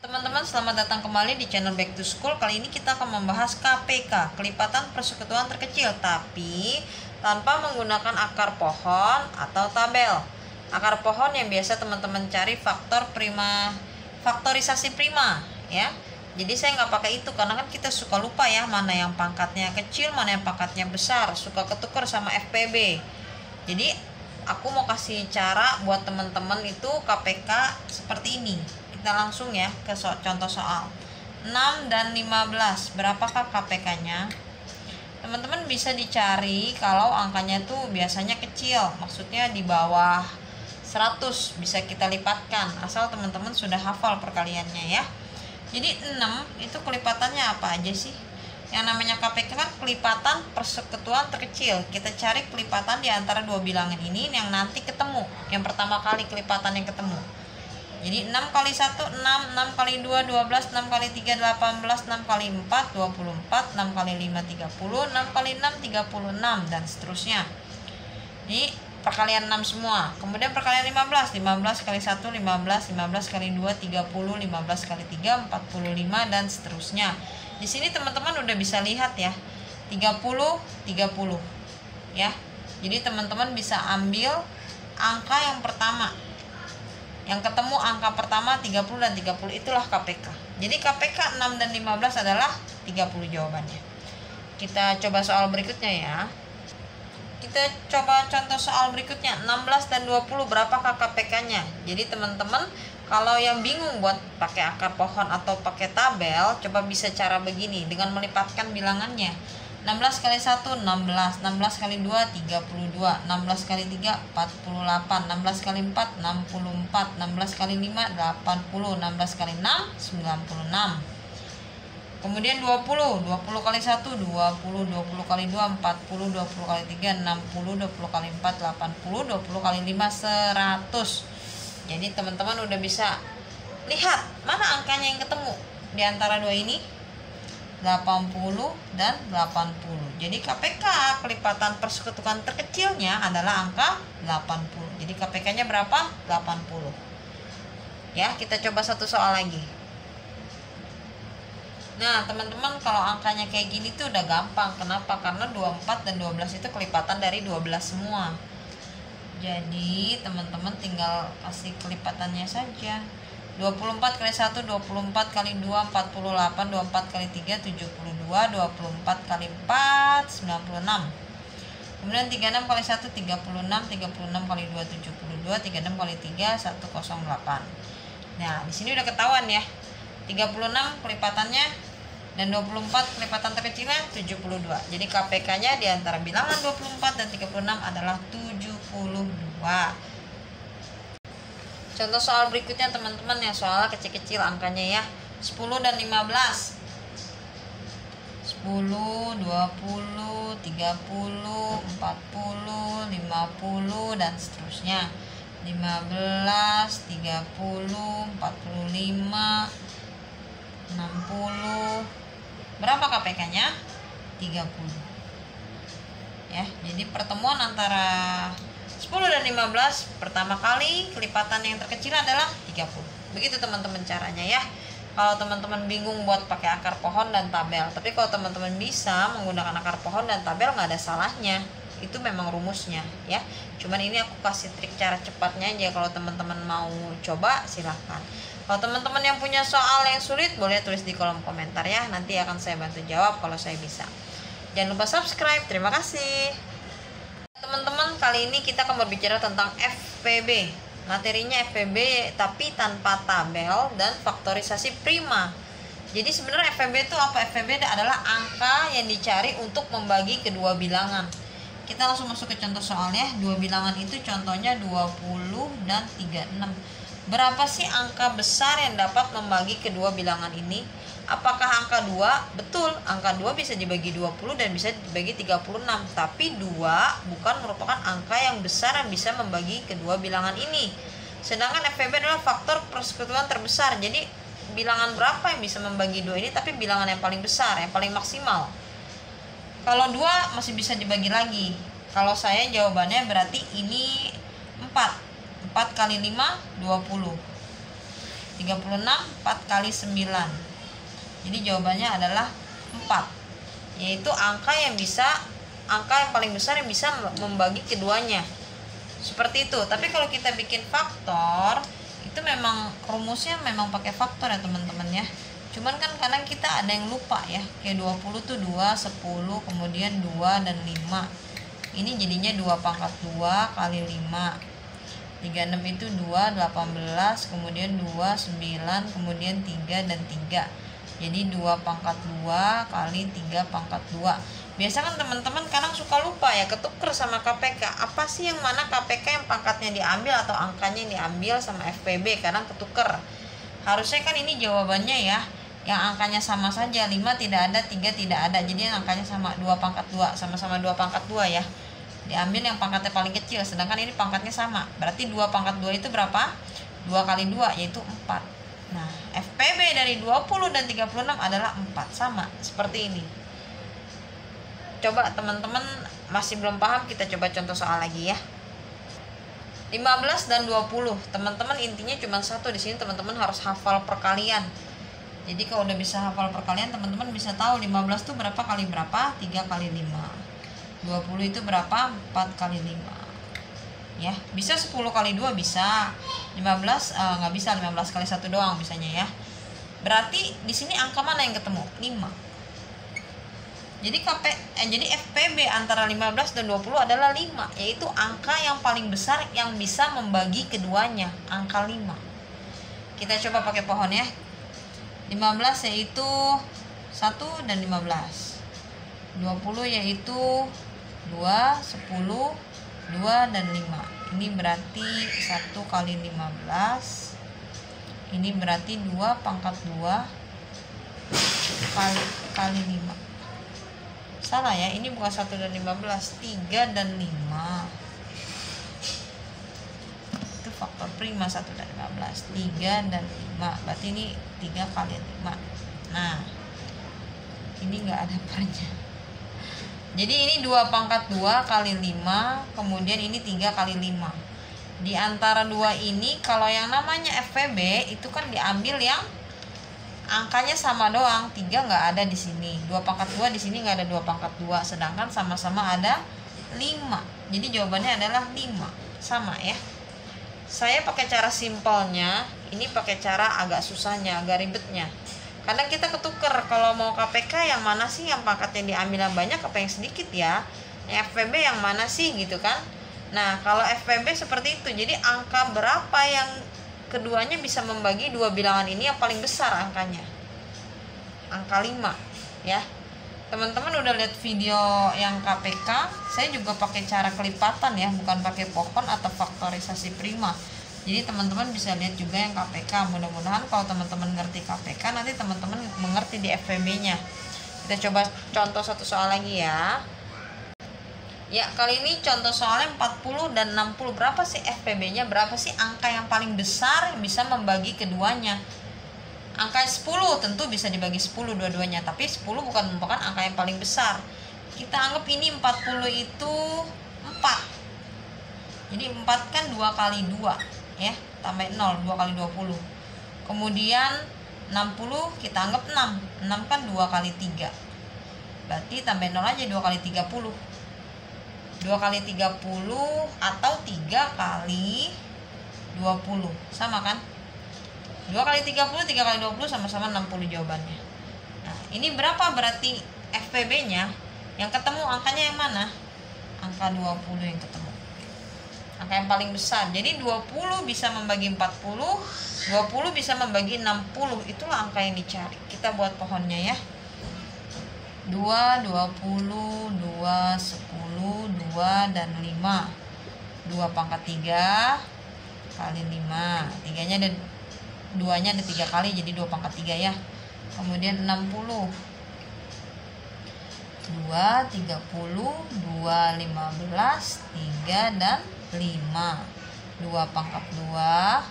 Teman-teman, selamat datang kembali di channel Back to School. Kali ini kita akan membahas KPK, kelipatan persekutuan terkecil, tapi tanpa menggunakan akar pohon atau tabel. Akar pohon yang biasa teman-teman cari faktorisasi prima, ya. Jadi saya nggak pakai itu karena kan kita suka lupa ya, mana yang pangkatnya kecil, mana yang pangkatnya besar, suka ketukar sama FPB. Jadi aku mau kasih cara buat teman-teman itu KPK seperti ini. Kita langsung ya ke contoh soal 6 dan 15. Berapakah KPK-nya? Teman-teman bisa dicari kalau angkanya tuh biasanya kecil, maksudnya di bawah 100 bisa kita lipatkan, asal teman-teman sudah hafal perkaliannya ya. Jadi 6 itu kelipatannya apa aja sih? Yang namanya KPK kan kelipatan persekutuan terkecil. Kita cari kelipatan di antara dua bilangan ini yang nanti ketemu. Yang pertama kali kelipatan yang ketemu. Jadi 6 kali 1 6, 6 kali 2 12, 6 kali 3 18, 6 kali 4 24, 6 kali 5 30, 6 kali 6 36 dan seterusnya. Ini perkalian 6 semua. Kemudian perkalian 15, 15 kali 1 15, 15 kali 2 30, 15 kali 3 45 dan seterusnya. Di sini teman-teman udah bisa lihat ya. 30 30 ya. Jadi teman-teman bisa ambil angka yang pertama. Yang ketemu angka pertama 30 dan 30, itulah KPK. Jadi KPK 6 dan 15 adalah 30 jawabannya. Kita coba soal berikutnya ya. Kita coba contoh soal berikutnya 16 dan 20, berapakah KPK-nya? Jadi teman-teman kalau yang bingung buat pakai akar pohon atau pakai tabel, coba bisa cara begini dengan melipatkan bilangannya. 16 kali 1 16, 16 kali 2 32, 16 kali 3 48, 16 kali 4 64, 16 kali 5 80, 16 kali 6 96. Kemudian 20 kali 1 20, 20 kali 2 40, 20 kali 3 60, 20 kali 4 80, 20 kali 5 100. Jadi teman-teman udah bisa lihat mana angkanya yang ketemu di antara dua ini. 80 dan 80. Jadi KPK kelipatan persekutuan terkecilnya adalah angka 80. Jadi KPK-nya berapa? 80. Ya, kita coba satu soal lagi. Nah, teman-teman kalau angkanya kayak gini tuh udah gampang. Kenapa? Karena 24 dan 12 itu kelipatan dari 12 semua. Jadi, teman-teman tinggal kasih kelipatannya saja. 24 kali 1 24 kali 2 48, 24 kali 3 72, 24 kali 4 96. Kemudian 36 kali 1 36, 36 kali 2 72, 36 kali 3 108. Nah, di sini udah ketahuan ya. 36 kelipatannya dan 24 kelipatan terkecilnya 72. Jadi KPK-nya di antara bilangan 24 dan 36 adalah 72. Contoh soal berikutnya teman-teman ya, soal kecil-kecil angkanya ya. 10 dan 15. 10, 20, 30, 40, 50 dan seterusnya. 15, 30, 45, 60. Berapa KPK-nya? 30. Ya, jadi pertemuan antara 10 dan 15 pertama kali kelipatan yang terkecil adalah 30. Begitu teman-teman caranya ya. Kalau teman-teman bingung buat pakai akar pohon dan tabel, tapi kalau teman-teman bisa menggunakan akar pohon dan tabel nggak ada salahnya. Itu memang rumusnya ya. Cuman ini aku kasih trik cara cepatnya aja. Kalau teman-teman mau coba silahkan. Kalau teman-teman yang punya soal yang sulit boleh tulis di kolom komentar ya. Nanti akan saya bantu jawab kalau saya bisa. Jangan lupa subscribe. Terima kasih. Teman-teman, kali ini kita akan berbicara tentang FPB. Materinya FPB tapi tanpa tabel dan faktorisasi prima. Jadi sebenarnya FPB itu apa? FPB adalah angka yang dicari untuk membagi kedua bilangan. Kita langsung masuk ke contoh soalnya. Dua bilangan itu contohnya 20 dan 36. Berapa sih angka besar yang dapat membagi kedua bilangan ini? Apakah angka 2? Betul, angka 2 bisa dibagi 20 dan bisa dibagi 36. Tapi 2 bukan merupakan angka yang besar yang bisa membagi kedua bilangan ini. Sedangkan FPB adalah faktor persekutuan terbesar. Jadi bilangan berapa yang bisa membagi 2 ini, tapi bilangan yang paling besar, yang paling maksimal. Kalau 2 masih bisa dibagi lagi. Kalau saya jawabannya berarti ini 4. 4 kali 5 20. 36, 4 kali 9. Jadi jawabannya adalah 4. Yaitu angka yang paling besar yang bisa membagi keduanya. Seperti itu. Tapi kalau kita bikin faktor, itu memang rumusnya memang pakai faktor ya teman-teman ya. Cuman kan kadang kita ada yang lupa ya. Kayak 20 tuh 2, 10, kemudian 2 dan 5. Ini jadinya 2 pangkat 2 kali 5. 36 itu 2, 18, kemudian 2, 9, kemudian 3 dan 3. Jadi 2 pangkat 2 kali 3 pangkat 2. Biasa kan teman-teman kadang suka lupa ya, ketuker sama KPK. Apa sih yang mana KPK yang pangkatnya diambil atau angkanya diambil sama FPB, kadang ketuker. Harusnya kan ini jawabannya ya, yang angkanya sama saja, 5 tidak ada, 3 tidak ada. Jadi angkanya sama, 2 pangkat 2, sama-sama 2 pangkat 2 ya. Diambil yang pangkatnya paling kecil, sedangkan ini pangkatnya sama. Berarti 2 pangkat 2 itu berapa? 2 kali 2 yaitu 4. Nah, FPB dari 20 dan 36 adalah 4, sama seperti ini. Coba teman-teman masih belum paham, kita coba contoh soal lagi ya. 15 dan 20. Teman-teman intinya cuma satu di sini, teman-teman harus hafal perkalian. Jadi kalau udah bisa hafal perkalian, teman-teman bisa tahu 15 itu berapa kali berapa? 3 kali 5. 20 itu berapa? 4 kali 5. Ya, bisa 10 kali 2 bisa. 15 nggak bisa, 15 kali 1 doang bisanya ya. Berarti di sini angka mana yang ketemu? 5. Jadi jadi FPB antara 15 dan 20 adalah 5, yaitu angka yang paling besar yang bisa membagi keduanya, angka 5. Kita coba pakai pohon ya. 15 yaitu 1 dan 15. 20 yaitu 2, 10, 2 dan 5. Ini berarti 1 kali 15. Ini berarti 2 pangkat 2 kali 5. Salah ya, ini bukan 1 dan 15, 3 dan 5. Itu faktor prima 1 dan 15, 3 dan 5. Berarti ini 3 kali 5. Nah, ini enggak ada pernya. Jadi ini 2 pangkat 2 kali 5, kemudian ini 3 kali 5. Di antara 2 ini, kalau yang namanya FPB itu kan diambil yang angkanya sama doang, 3 nggak ada di sini, 2 pangkat 2 di sini nggak ada 2 pangkat 2, sedangkan sama-sama ada 5. Jadi jawabannya adalah 5, sama ya. Saya pakai cara simpelnya, ini pakai cara agak susahnya, agak ribetnya. Kadang kita ketuker, kalau mau KPK yang mana sih yang pangkatnya diambil yang banyak apa yang sedikit ya? Yang FPB yang mana sih gitu kan? Nah, kalau FPB seperti itu, jadi angka berapa yang keduanya bisa membagi dua bilangan ini yang paling besar angkanya, angka 5 ya. Teman-teman udah lihat video yang KPK, saya juga pakai cara kelipatan ya, bukan pakai pohon atau faktorisasi prima. Jadi teman-teman bisa lihat juga yang KPK. Mudah-mudahan kalau teman-teman ngerti KPK, nanti teman-teman mengerti di FPB nya. Kita coba contoh satu soal lagi ya. Ya, kali ini contoh soalnya 40 dan 60. Berapa sih FPB-nya? Berapa sih angka yang paling besar yang bisa membagi keduanya? Angka 10 tentu bisa dibagi 10 dua-duanya, tapi 10 bukan merupakan angka yang paling besar. Kita anggap ini 40 itu 4. Jadi 4 kan 2 kali 2 ya, tambah 0, 2 kali 20. Kemudian 60 kita anggap 6. 6 kan 2 kali 3. Berarti tambah 0 aja, 2 kali 30. 2 kali 30 atau 3 kali 20. Sama kan? 2 kali 30, 3 kali 20 sama-sama 60 jawabannya. Nah, ini berapa berarti FPB-nya? Yang ketemu angkanya yang mana? Angka 20 yang ketemu. Angka yang paling besar. Jadi 20 bisa membagi 40, 20 bisa membagi 60. Itulah angka yang dicari. Kita buat pohonnya ya. 2, 20, 2, 10, 2, dan 5. 2 pangkat 3 kali 5. 3-nya ada, 2-nya ada 3 kali, jadi 2 pangkat 3 ya. Kemudian 60. 2, 30, 2, 15, 3, dan 5. 2 pangkat 2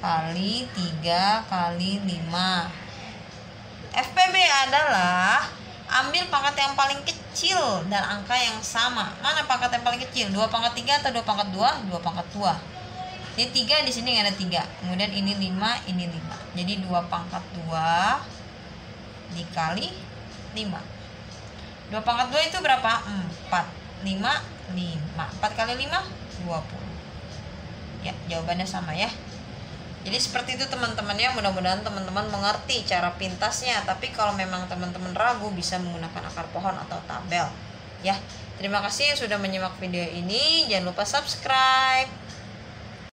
kali 3 kali 5. FPB adalah ambil pangkat yang paling kecil dan angka yang sama. Mana pangkat yang paling kecil? 2 pangkat 3 atau 2 pangkat 2? 2 pangkat 2. Ini 3, di sini ada 3. Kemudian ini 5, ini 5. Jadi 2 pangkat 2 dikali 5. 2 pangkat 2 itu berapa? 4. 5, 5. 4 kali 5, 20. Ya, jawabannya sama ya. Jadi seperti itu teman-teman ya, mudah-mudahan teman-teman mengerti cara pintasnya. Tapi kalau memang teman-teman ragu, bisa menggunakan akar pohon atau tabel ya. Terima kasih yang sudah menyimak video ini. Jangan lupa subscribe.